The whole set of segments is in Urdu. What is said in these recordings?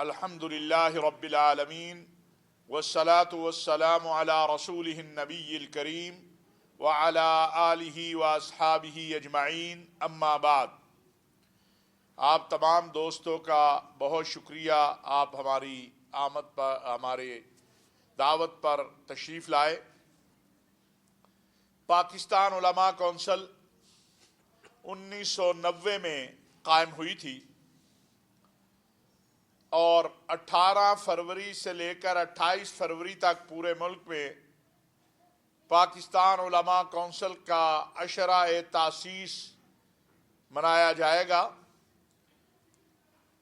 الحمد للہ رب العالمین والصلاة والسلام علی رسولہ النبی الکریم وعلی آلہ واصحابہ اجمعین اما بعد۔ آپ تمام دوستوں کا بہت شکریہ، آپ ہماری آمد پر، ہمارے دعوت پر تشریف لائے۔ پاکستان علماء کونسل 1990 میں قائم ہوئی تھی اور 18 فروری سے لے کر 28 فروری تک پورے ملک میں پاکستان علماء کونسل کا عشرہ تاسیس منایا جائے گا۔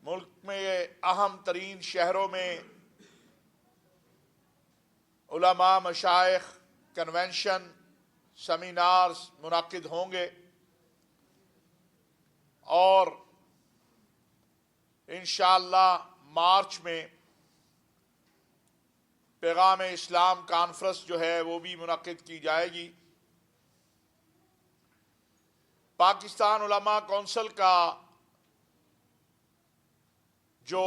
ملک میں اہم ترین شہروں میں علماء مشائخ کنونشن سیمینارز منعقد ہوں گے اور انشاءاللہ مارچ میں پیغام اسلام کانفرنس جو ہے وہ بھی منعقد کی جائے گی۔ پاکستان علماء کونسل کا جو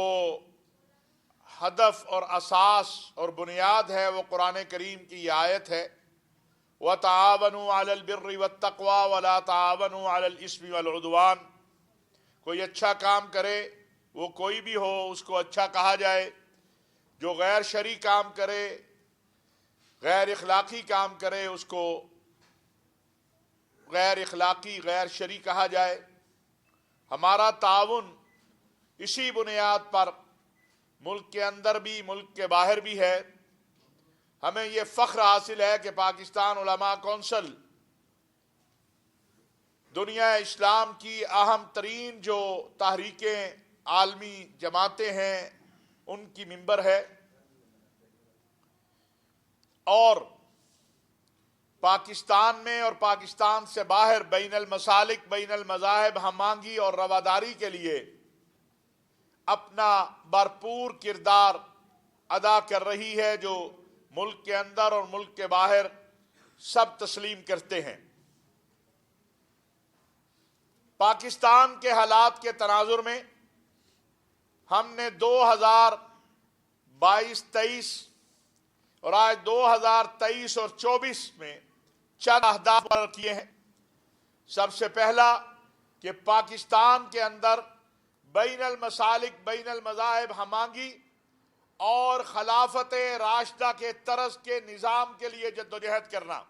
ہدف اور اساس اور بنیاد ہے وہ قرآن کریم کی یہ آیت ہے، وَتَعَاوَنُوا عَلَى الْبِرِّ وَالتَّقْوَى وَلَا تَعَاوَنُوا عَلَى الْإِثْمِ وَالْعُدْوَانِ۔ کوئی اچھا کام کرے، وہ کوئی بھی ہو، اس کو اچھا کہا جائے۔ جو غیر شرعی کام کرے، غیر اخلاقی کام کرے، اس کو غیر اخلاقی غیر شرعی کہا جائے۔ ہمارا تعاون اسی بنیاد پر ملک کے اندر بھی ملک کے باہر بھی ہے۔ ہمیں یہ فخر حاصل ہے کہ پاکستان علماء کونسل دنیا اسلام کی اہم ترین جو تحریکیں عالمی جماعتیں ہیں ان کی ممبر ہے، اور پاکستان میں اور پاکستان سے باہر بین المسالک بین المذاہب ہم آہنگی اور رواداری کے لیے اپنا بھرپور کردار ادا کر رہی ہے، جو ملک کے اندر اور ملک کے باہر سب تسلیم کرتے ہیں۔ پاکستان کے حالات کے تناظر میں ہم نے 2022-23 اور آج 2023 اور 24 میں چند اہداف پر کیے ہیں۔ سب سے پہلا کہ پاکستان کے اندر بین المسالک بین المذاہب ہم آہنگی اور خلافت راشدہ کے طرز کے نظام کے لیے جدوجہد کرنا۔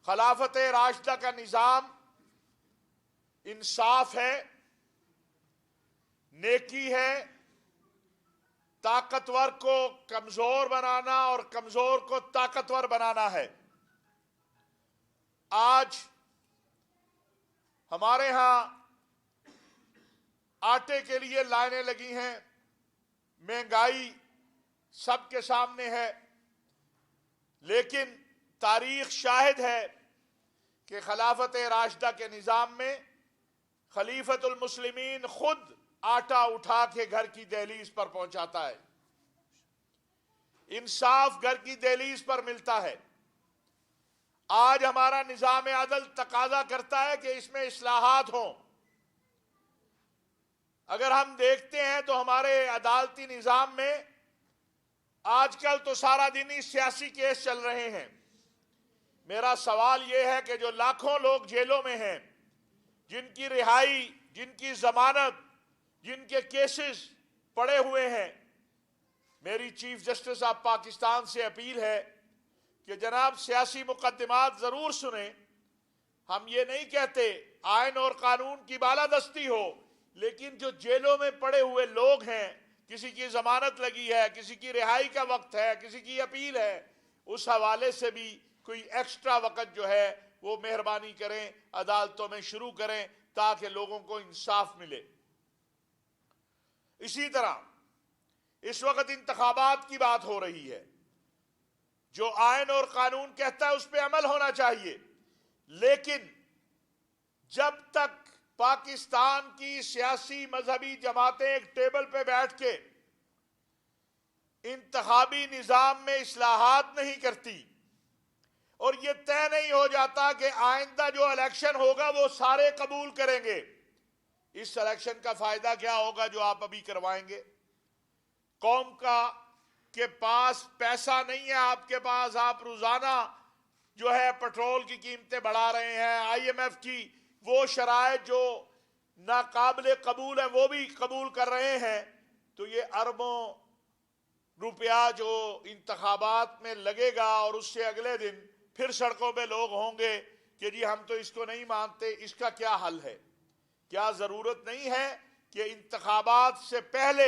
خلافت راشدہ کا نظام انصاف ہے، نیکی ہے، طاقتور کو کمزور بنانا اور کمزور کو طاقتور بنانا ہے۔ آج ہمارے ہاں آٹے کے لیے لائنیں لگی ہیں، مہنگائی سب کے سامنے ہے، لیکن تاریخ شاہد ہے کہ خلافت راشدہ کے نظام میں خلیفۃ المسلمین خود آٹا اٹھا کے گھر کی دہلیز پر پہنچاتا ہے، انصاف گھر کی دہلیز پر ملتا ہے۔ آج ہمارا نظام عدل تقاضا کرتا ہے کہ اس میں اصلاحات ہوں۔ اگر ہم دیکھتے ہیں تو ہمارے عدالتی نظام میں آج کل تو سارا دن ہی سیاسی کیس چل رہے ہیں۔ میرا سوال یہ ہے کہ جو لاکھوں لوگ جیلوں میں ہیں، جن کی رہائی، جن کی ضمانت، جن کے کیسز پڑے ہوئے ہیں، میری چیف جسٹس آف پاکستان سے اپیل ہے کہ جناب سیاسی مقدمات ضرور سنیں۔ ہم یہ نہیں کہتے آئین اور قانون کی بالادستی ہو، لیکن جو جیلوں میں پڑے ہوئے لوگ ہیں، کسی کی ضمانت لگی ہے، کسی کی رہائی کا وقت ہے، کسی کی اپیل ہے، اس حوالے سے بھی کوئی ایکسٹرا وقت جو ہے وہ مہربانی کریں، عدالتوں میں شروع کریں تاکہ لوگوں کو انصاف ملے۔ اسی طرح اس وقت انتخابات کی بات ہو رہی ہے۔ جو آئین اور قانون کہتا ہے اس پہ عمل ہونا چاہیے، لیکن جب تک پاکستان کی سیاسی مذہبی جماعتیں ایک ٹیبل پہ بیٹھ کے انتخابی نظام میں اصلاحات نہیں کرتی اور یہ طے نہیں ہو جاتا کہ آئندہ جو الیکشن ہوگا وہ سارے قبول کریں گے، اس الیکشن کا فائدہ کیا ہوگا جو آپ ابھی کروائیں گے؟ قوم کا کے پاس پیسہ نہیں ہے آپ کے پاس، آپ روزانہ جو ہے پیٹرول کی قیمتیں بڑھا رہے ہیں، آئی ایم ایف کی وہ شرائط جو ناقابل قبول ہے وہ بھی قبول کر رہے ہیں، تو یہ اربوں روپیہ جو انتخابات میں لگے گا اور اس سے اگلے دن پھر سڑکوں پہ لوگ ہوں گے کہ جی ہم تو اس کو نہیں مانتے، اس کا کیا حل ہے؟ کیا ضرورت نہیں ہے کہ انتخابات سے پہلے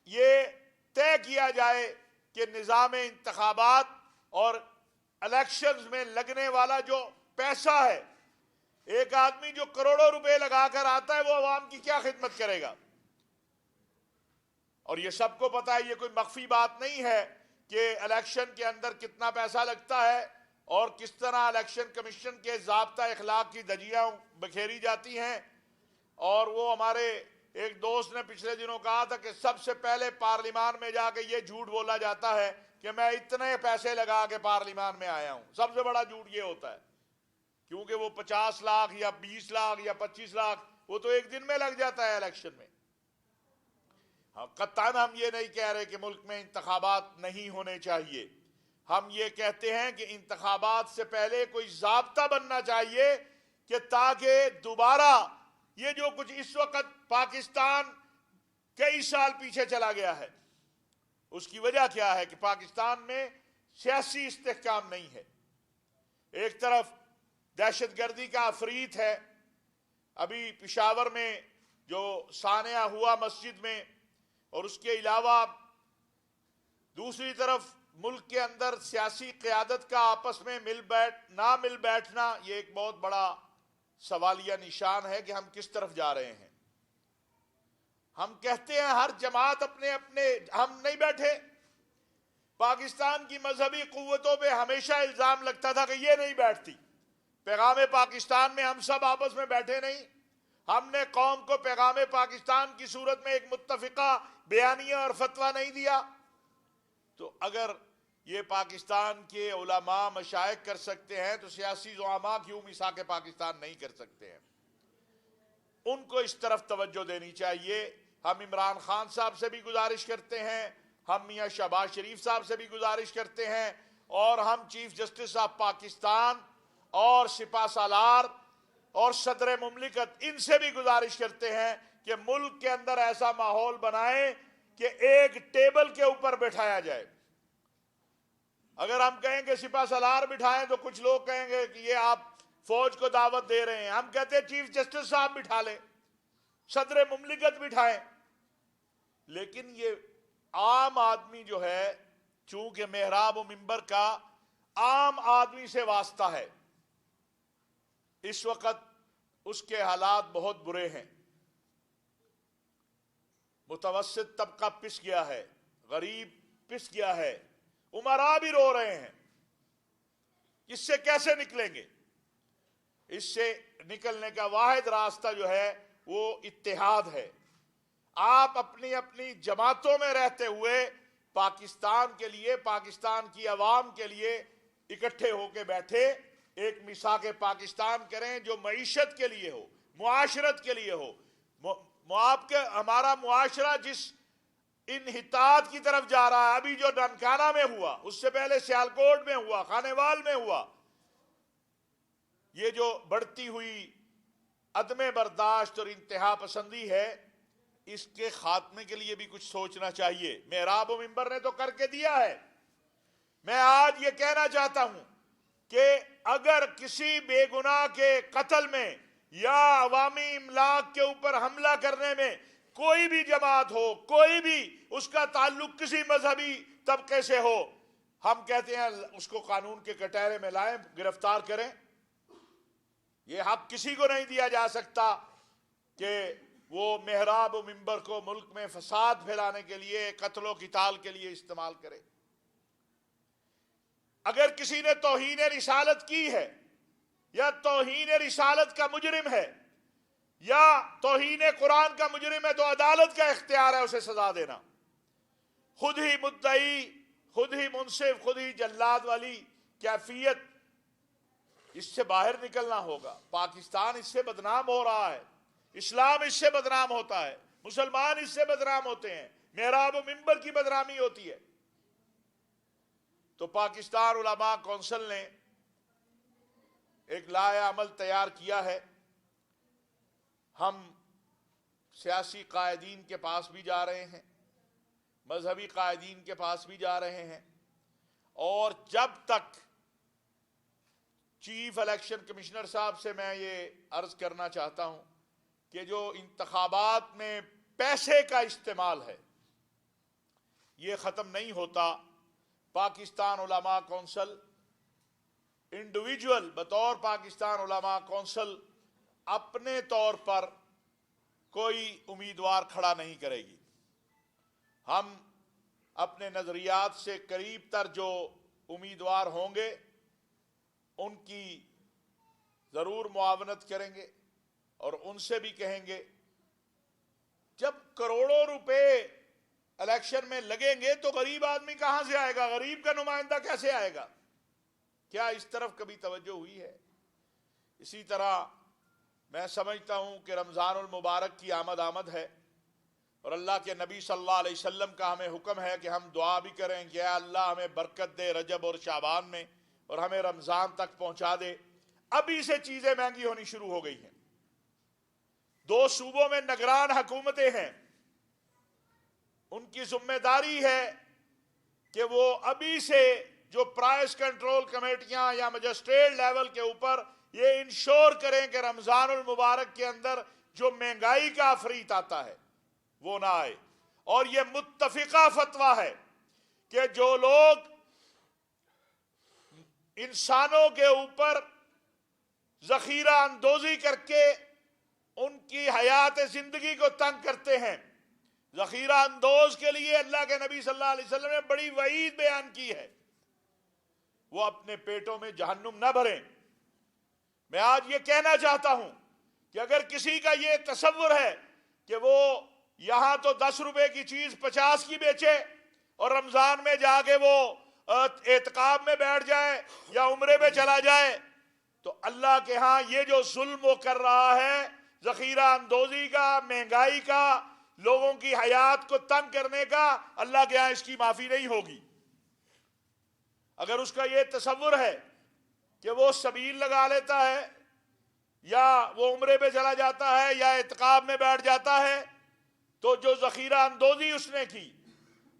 یہ طے کیا جائے کہ نظام انتخابات اور الیکشنز میں لگنے والا جو پیسہ ہے، ایک آدمی جو کروڑوں روپے لگا کر آتا ہے وہ عوام کی کیا خدمت کرے گا؟ اور یہ سب کو پتا ہے، یہ کوئی مخفی بات نہیں ہے کہ الیکشن کے اندر کتنا پیسہ لگتا ہے اور کس طرح الیکشن کمیشن کے ضابطہ اخلاق کی دھجیاں بکھیری جاتی ہیں۔ اور وہ ہمارے ایک دوست نے پچھلے دنوں کہا تھا کہ سب سے پہلے پارلیمان میں جا کے یہ جھوٹ بولا جاتا ہے کہ میں اتنے پیسے لگا کے پارلیمان میں آیا ہوں۔ سب سے بڑا جھوٹ یہ ہوتا ہے، کیونکہ وہ 50 لاکھ یا 20 لاکھ یا 25 لاکھ وہ تو ایک دن میں لگ جاتا ہے الیکشن میں۔ قطعاً ہم یہ نہیں کہہ رہے کہ ملک میں انتخابات نہیں ہونے چاہیے، ہم یہ کہتے ہیں کہ انتخابات سے پہلے کوئی ضابطہ بننا چاہیے کہ تاکہ دوبارہ یہ جو کچھ اس وقت پاکستان کئی سال پیچھے چلا گیا ہے، اس کی وجہ کیا ہے کہ پاکستان میں سیاسی استحکام نہیں ہے۔ ایک طرف دہشت گردی کا عفریت ہے، ابھی پشاور میں جو سانحہ ہوا مسجد میں، اور اس کے علاوہ دوسری طرف ملک کے اندر سیاسی قیادت کا آپس میں نہ مل بیٹھنا، یہ ایک بہت بڑا سوالیہ نشان ہے کہ ہم کس طرف جا رہے ہیں۔ ہم کہتے ہیں ہر جماعت اپنے ہم نہیں بیٹھے، پاکستان کی مذہبی قوتوں پہ ہمیشہ الزام لگتا تھا کہ یہ نہیں بیٹھتی۔ پیغام پاکستان میں ہم سب آپس میں بیٹھے نہیں، ہم نے قوم کو پیغام پاکستان کی صورت میں ایک متفقہ بیانیہ اور فتویٰ نہیں دیا۔ تو اگر یہ پاکستان کے علماء مشائخ کر سکتے ہیں تو سیاسی زعماء کیوں میثاق پاکستان نہیں کر سکتے ہیں؟ ان کو اس طرف توجہ دینی چاہیے۔ ہم عمران خان صاحب سے بھی گزارش کرتے ہیں، ہم میاں شہباز شریف صاحب سے بھی گزارش کرتے ہیں، اور ہم چیف جسٹس آف پاکستان اور سپہ سالار اور صدر مملکت ان سے بھی گزارش کرتے ہیں کہ ملک کے اندر ایسا ماحول بنائیں کہ ایک ٹیبل کے اوپر بٹھایا جائے۔ اگر ہم کہیں کہ سپہ سالار بٹھائیں تو کچھ لوگ کہیں گے کہ یہ آپ فوج کو دعوت دے رہے ہیں۔ ہم کہتے ہیں چیف جسٹس صاحب بٹھا لیں، صدر مملکت بٹھائیں، لیکن یہ عام آدمی جو ہے، چونکہ محراب و منبر کا عام آدمی سے واسطہ ہے، اس وقت اس کے حالات بہت برے ہیں۔ متوسط طبقہ پس گیا ہے، غریب پس گیا ہے، امراء بھی رو رہے ہیں۔ اس سے کیسے نکلیں گے؟ اس سے نکلنے کا واحد راستہ جو ہے وہ اتحاد ہے۔ آپ اپنی اپنی جماعتوں میں رہتے ہوئے پاکستان کے لیے، پاکستان کی عوام کے لیے اکٹھے ہو کے بیٹھے، ایک میثاق پاکستان کریں جو معیشت کے لیے ہو، معاشرت کے لیے ہو۔ ہمارا معاشرہ جس انحطاط کی طرف جا رہا ہے، ابھی جو ننکانہ میں ہوا، اس سے پہلے سیالکوٹ میں ہوا، خانیوال میں ہوا، یہ جو بڑھتی ہوئی عدم برداشت اور انتہا پسندی ہے، اس کے خاتمے کے لیے بھی کچھ سوچنا چاہیے۔ محراب و منبر نے تو کر کے دیا ہے۔ میں آج یہ کہنا چاہتا ہوں کہ اگر کسی بے گناہ کے قتل میں یا عوامی املاک کے اوپر حملہ کرنے میں کوئی بھی جماعت ہو، کوئی بھی اس کا تعلق کسی مذہبی طبقے سے ہو، ہم کہتے ہیں اس کو قانون کے کٹہرے میں لائیں، گرفتار کریں۔ یہ حق کسی کو نہیں دیا جا سکتا کہ وہ محراب و منبر کو ملک میں فساد پھیلانے کے لیے، قتل و قتال کے لیے استعمال کرے۔ اگر کسی نے توہین رسالت کی ہے یا توہین رسالت کا مجرم ہے یا توہین قرآن کا مجرم ہے تو عدالت کا اختیار ہے اسے سزا دینا۔ خود ہی مدعی، خود ہی منصف، خود ہی جلاد والی کیفیت، اس سے باہر نکلنا ہوگا۔ پاکستان اس سے بدنام ہو رہا ہے۔ اسلام اس سے بدنام ہوتا ہے، مسلمان اس سے بدنام ہوتے ہیں، محراب و منبر کی بدنامی ہوتی ہے۔ تو پاکستان علماء کونسل نے ایک لائحہ عمل تیار کیا ہے۔ ہم سیاسی قائدین کے پاس بھی جا رہے ہیں، مذہبی قائدین کے پاس بھی جا رہے ہیں، اور جب تک چیف الیکشن کمشنر صاحب سے میں یہ عرض کرنا چاہتا ہوں کہ جو انتخابات میں پیسے کا استعمال ہے یہ ختم نہیں ہوتا، پاکستان علماء کونسل انڈیویجول بطور پاکستان علماء کونسل اپنے طور پر کوئی امیدوار کھڑا نہیں کرے گی۔ ہم اپنے نظریات سے قریب تر جو امیدوار ہوں گے ان کی ضرور معاونت کریں گے، اور ان سے بھی کہیں گے جب کروڑوں روپے الیکشن میں لگیں گے تو غریب آدمی کہاں سے آئے گا، غریب کا نمائندہ کیسے آئے گا؟ کیا اس طرف کبھی توجہ ہوئی ہے؟ اسی طرح میں سمجھتا ہوں کہ رمضان المبارک کی آمد ہے، اور اللہ کے نبی صلی اللہ علیہ وسلم کا ہمیں حکم ہے کہ ہم دعا بھی کریں کہ اے اللہ ہمیں برکت دے رجب اور شعبان میں، اور ہمیں رمضان تک پہنچا دے۔ ابھی سے چیزیں مہنگی ہونی شروع ہو گئی ہیں۔ 2 صوبوں میں نگران حکومتیں ہیں، ان کی ذمہ داری ہے کہ وہ ابھی سے جو پرائس کنٹرول کمیٹیاں یا مجسٹریٹ لیول کے اوپر یہ انشور کریں کہ رمضان المبارک کے اندر جو مہنگائی کا عفریت آتا ہے وہ نہ آئے۔ اور یہ متفقہ فتویٰ ہے کہ جو لوگ انسانوں کے اوپر ذخیرہ اندوزی کر کے ان کی حیات زندگی کو تنگ کرتے ہیں، ذخیرہ اندوز کے لیے اللہ کے نبی صلی اللہ علیہ وسلم نے بڑی وعید بیان کی ہے، وہ اپنے پیٹوں میں جہنم نہ بھریں۔ میں آج یہ کہنا چاہتا ہوں کہ اگر کسی کا یہ تصور ہے کہ وہ یہاں تو 10 روپے کی چیز 50 کی بیچے اور رمضان میں جا کے وہ اعتکاف میں بیٹھ جائے یا عمرے میں چلا جائے، تو اللہ کے ہاں یہ جو ظلم وہ کر رہا ہے، ذخیرہ اندوزی کا، مہنگائی کا، لوگوں کی حیات کو تنگ کرنے کا، اللہ کے ہاں اس کی معافی نہیں ہوگی۔ اگر اس کا یہ تصور ہے کہ وہ سبیل لگا لیتا ہے یا وہ عمرے پہ چلا جاتا ہے یا اعتکاف میں بیٹھ جاتا ہے، تو جو ذخیرہ اندوزی اس نے کی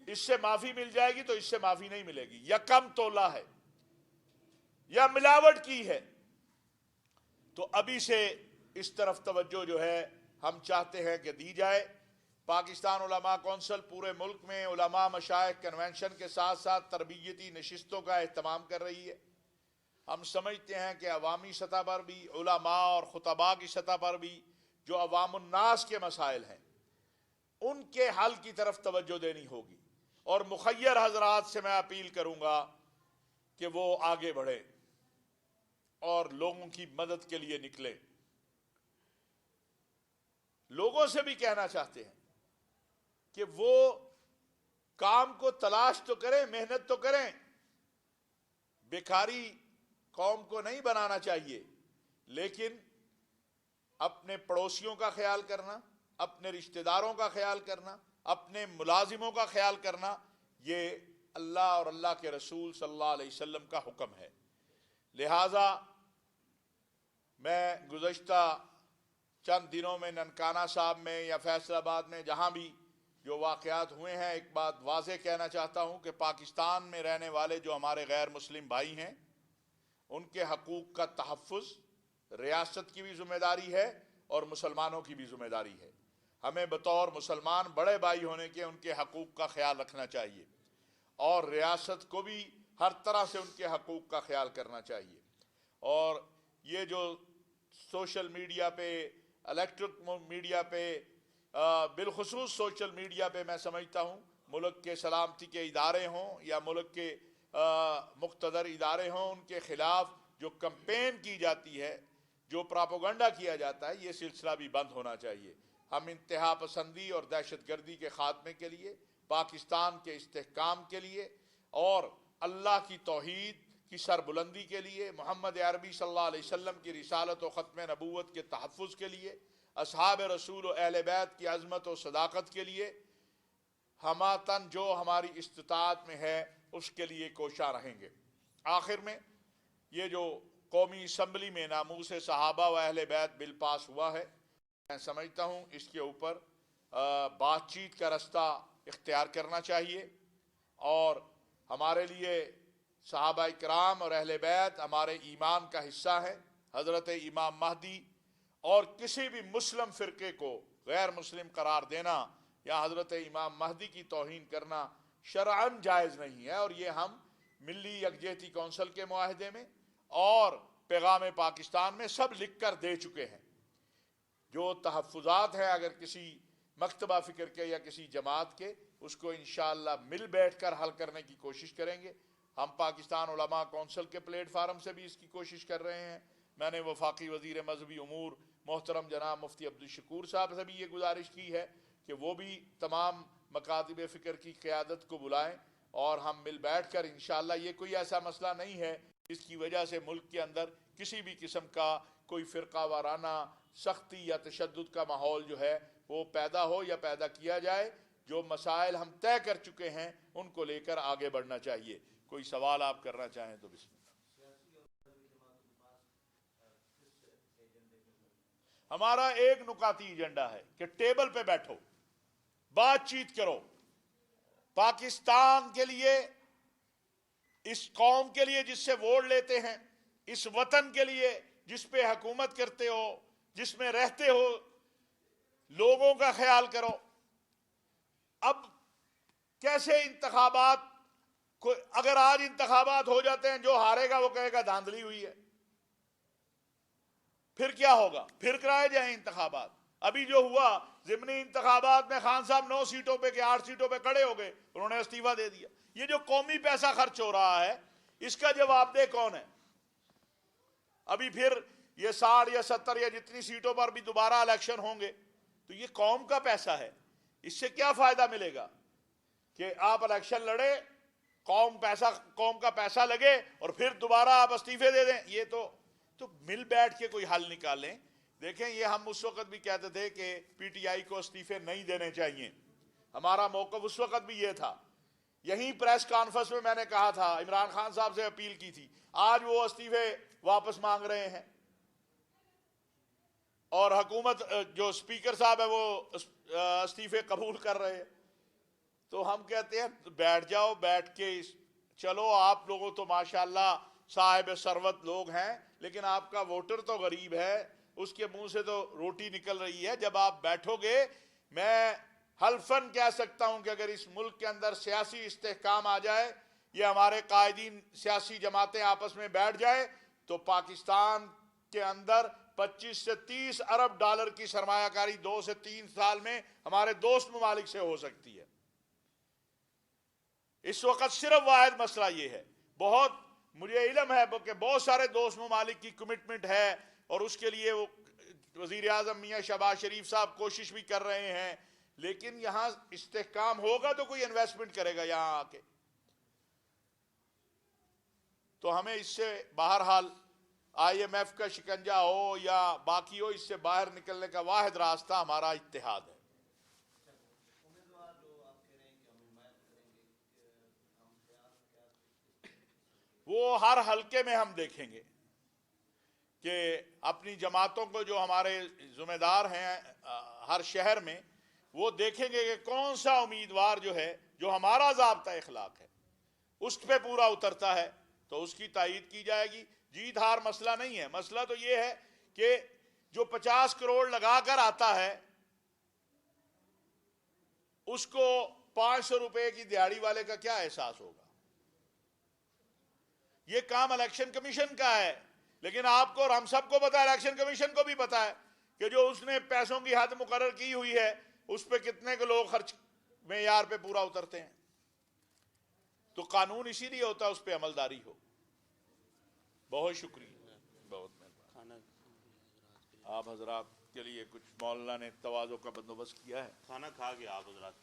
اس سے معافی مل جائے گی، تو اس سے معافی نہیں ملے گی۔ یا کم تولا ہے یا ملاوٹ کی ہے، تو ابھی سے اس طرف توجہ جو ہے ہم چاہتے ہیں کہ دی جائے۔ پاکستان علماء کونسل پورے ملک میں علماء مشائخ کنونشن کے ساتھ ساتھ تربیتی نشستوں کا اہتمام کر رہی ہے۔ ہم سمجھتے ہیں کہ عوامی سطح پر بھی، علماء اور خطباء کی سطح پر بھی جو عوام الناس کے مسائل ہیں ان کے حل کی طرف توجہ دینی ہوگی، اور مخیر حضرات سے میں اپیل کروں گا کہ وہ آگے بڑھیں اور لوگوں کی مدد کے لیے نکلیں۔ لوگوں سے بھی کہنا چاہتے ہیں کہ وہ کام کو تلاش تو کریں، محنت تو کریں، بیکاری قوم کو نہیں بنانا چاہیے، لیکن اپنے پڑوسیوں کا خیال کرنا، اپنے رشتہ داروں کا خیال کرنا، اپنے ملازموں کا خیال کرنا، یہ اللہ اور اللہ کے رسول صلی اللہ علیہ وسلم کا حکم ہے۔ لہٰذا میں گزشتہ چند دنوں میں ننکانہ صاحب میں یا فیصل آباد میں جہاں بھی جو واقعات ہوئے ہیں، ایک بات واضح کہنا چاہتا ہوں کہ پاکستان میں رہنے والے جو ہمارے غیر مسلم بھائی ہیں ان کے حقوق کا تحفظ ریاست کی بھی ذمہ داری ہے اور مسلمانوں کی بھی ذمہ داری ہے۔ ہمیں بطور مسلمان بڑے بھائی ہونے کے ان کے حقوق کا خیال رکھنا چاہیے، اور ریاست کو بھی ہر طرح سے ان کے حقوق کا خیال کرنا چاہیے۔ اور یہ جو سوشل میڈیا پہ، الیکٹرک میڈیا پہ، بالخصوص سوشل میڈیا پہ میں سمجھتا ہوں ملک کے سلامتی کے ادارے ہوں یا ملک کے مقتدر ادارے ہوں، ان کے خلاف جو کمپین کی جاتی ہے، جو پراپوگنڈا کیا جاتا ہے، یہ سلسلہ بھی بند ہونا چاہیے۔ ہم انتہا پسندی اور دہشت گردی کے خاتمے کے لیے، پاکستان کے استحکام کے لیے اور اللہ کی توحید کی سربلندی کے لیے، محمد عربی صلی اللہ علیہ وسلم کی رسالت و ختم نبوت کے تحفظ کے لیے اصحاب رسول و اہل بیت کی عظمت و صداقت کے لیے ہماتن جو ہماری استطاعت میں ہے اس کے لیے کوشاں رہیں گے۔ آخر میں یہ جو قومی اسمبلی میں ناموس صحابہ و اہل بیت بل پاس ہوا ہے، میں سمجھتا ہوں اس کے اوپر بات چیت کا رستہ اختیار کرنا چاہیے، اور ہمارے لیے صحابہ کرام اور اہل بیت ہمارے ایمان کا حصہ ہے۔ حضرت امام مہدی اور کسی بھی مسلم فرقے کو غیر مسلم قرار دینا یا حضرت امام مہدی کی توہین کرنا شرعاً جائز نہیں ہے، اور یہ ہم ملی یکجہتی کونسل کے معاہدے میں اور پیغام پاکستان میں سب لکھ کر دے چکے ہیں۔ جو تحفظات ہیں اگر کسی مکتبہ فکر کے یا کسی جماعت کے، اس کو انشاءاللہ مل بیٹھ کر حل کرنے کی کوشش کریں گے۔ ہم پاکستان علماء کونسل کے پلیٹ فارم سے بھی اس کی کوشش کر رہے ہیں۔ میں نے وفاقی وزیر مذہبی امور محترم جناب مفتی عبدالشکور صاحب سے بھی یہ گزارش کی ہے کہ وہ بھی تمام مکاتب فکر کی قیادت کو بلائیں، اور ہم مل بیٹھ کر انشاءاللہ، یہ کوئی ایسا مسئلہ نہیں ہے اس کی وجہ سے ملک کے اندر کسی بھی قسم کا کوئی فرقہ وارانہ سختی یا تشدد کا ماحول جو ہے وہ پیدا ہو یا پیدا کیا جائے۔ جو مسائل ہم طے کر چکے ہیں ان کو لے کر آگے بڑھنا چاہیے۔ کوئی سوال آپ کرنا چاہیں تو بسم اللہ۔ ہمارا ایک نکاتی ایجنڈا ہے کہ ٹیبل پہ بیٹھو، بات چیت کرو، پاکستان کے لیے، اس قوم کے لیے جس سے ووٹ لیتے ہیں، اس وطن کے لیے جس پہ حکومت کرتے ہو، جس میں رہتے ہو، لوگوں کا خیال کرو۔ اب کیسے انتخابات اگر آج انتخابات ہو جاتے ہیں، جو ہارے گا وہ کہے گا دھاندلی ہوئی ہے، پھر کیا ہوگا؟ پھر کرائے جائیں انتخابات۔ ابھی جو ہوا ضمنی انتخابات میں خان صاحب 9 سیٹوں پہ کہ 8 سیٹوں پہ کھڑے ہو گئے، انہوں نے استعفیٰ دے دیا۔ یہ جو قومی پیسہ خرچ ہو رہا ہے اس کا جواب دہ کون ہے؟ ابھی پھر یہ 60 یا 70 یا جتنی سیٹوں پر بھی دوبارہ الیکشن ہوں گے تو یہ قوم کا پیسہ ہے، اس سے کیا فائدہ ملے گا کہ آپ الیکشن لڑے، قوم کا پیسہ لگے اور پھر دوبارہ آپ استعفے دے دیں؟ یہ تو مل بیٹھ کے کوئی حل نکالیں۔ دیکھیں، یہ ہم اس وقت بھی کہتے تھے کہ پی ٹی آئی کو استعفے نہیں دینے چاہیے، ہمارا موقف اس وقت بھی یہ تھا۔ یہیں پریس کانفرنس میں میں نے کہا تھا، عمران خان صاحب سے اپیل کی تھی، آج وہ استعفے واپس مانگ رہے ہیں، اور حکومت جو اسپیکر صاحب ہے وہ استعفے قبول کر رہے ہیں۔ تو ہم کہتے ہیں بیٹھ جاؤ، بیٹھ کے چلو۔ آپ لوگوں تو ماشاءاللہ صاحب ثروت لوگ ہیں، لیکن آپ کا ووٹر تو غریب ہے، اس کے منہ سے تو روٹی نکل رہی ہے۔ جب آپ بیٹھو گے، میں حلفاً کہہ سکتا ہوں کہ اگر اس ملک کے اندر سیاسی استحکام آ جائے، یہ ہمارے قائدین سیاسی جماعتیں آپس میں بیٹھ جائیں، تو پاکستان کے اندر 25 سے 30 ارب ڈالر کی سرمایہ کاری 2 سے 3 سال میں ہمارے دوست ممالک سے ہو سکتی ہے۔ اس وقت صرف واحد مسئلہ یہ ہے، مجھے علم ہے کہ بہت سارے دوست ممالک کی کمٹمنٹ ہے، اور اس کے لیے وہ وزیر اعظم میاں شہباز شریف صاحب کوشش بھی کر رہے ہیں، لیکن یہاں استحکام ہوگا تو کوئی انویسٹمنٹ کرے گا یہاں آ کے۔ تو ہمیں اس سے بہرحال آئی ایم ایف کا شکنجہ ہو یا باقی ہو، اس سے باہر نکلنے کا واحد راستہ ہمارا اتحاد ہے۔ وہ ہر حلقے میں ہم دیکھیں گے کہ اپنی جماعتوں کو، جو ہمارے ذمہ دار ہیں ہر شہر میں، وہ دیکھیں گے کہ کون سا امیدوار جو ہے، جو ہمارا ضابطہ اخلاق ہے اس پہ پورا اترتا ہے، تو اس کی تائید کی جائے گی۔ جیت ہار مسئلہ نہیں ہے، مسئلہ تو یہ ہے کہ جو 50 کروڑ لگا کر آتا ہے اس کو 500 روپے کی دیہڑی والے کا کیا احساس ہوگا؟ یہ کام الیکشن کمیشن کا ہے، لیکن آپ کو اور ہم سب کو پتا ہے، الیکشن کمیشن کو بھی پتا ہے کہ جو اس نے پیسوں کی حد مقرر کی ہوئی ہے اس پہ کتنے کے لوگ خرچ معیار پہ پورا اترتے ہیں۔ تو قانون اسی لیے ہوتا ہے اس پہ عملداری ہو۔ بہت شکریہ، بہت مہربانی۔ آپ حضرات کے لیے کچھ مولانا نے تواضع کا بندوبست کیا ہے، کھانا کھا کے آپ حضرات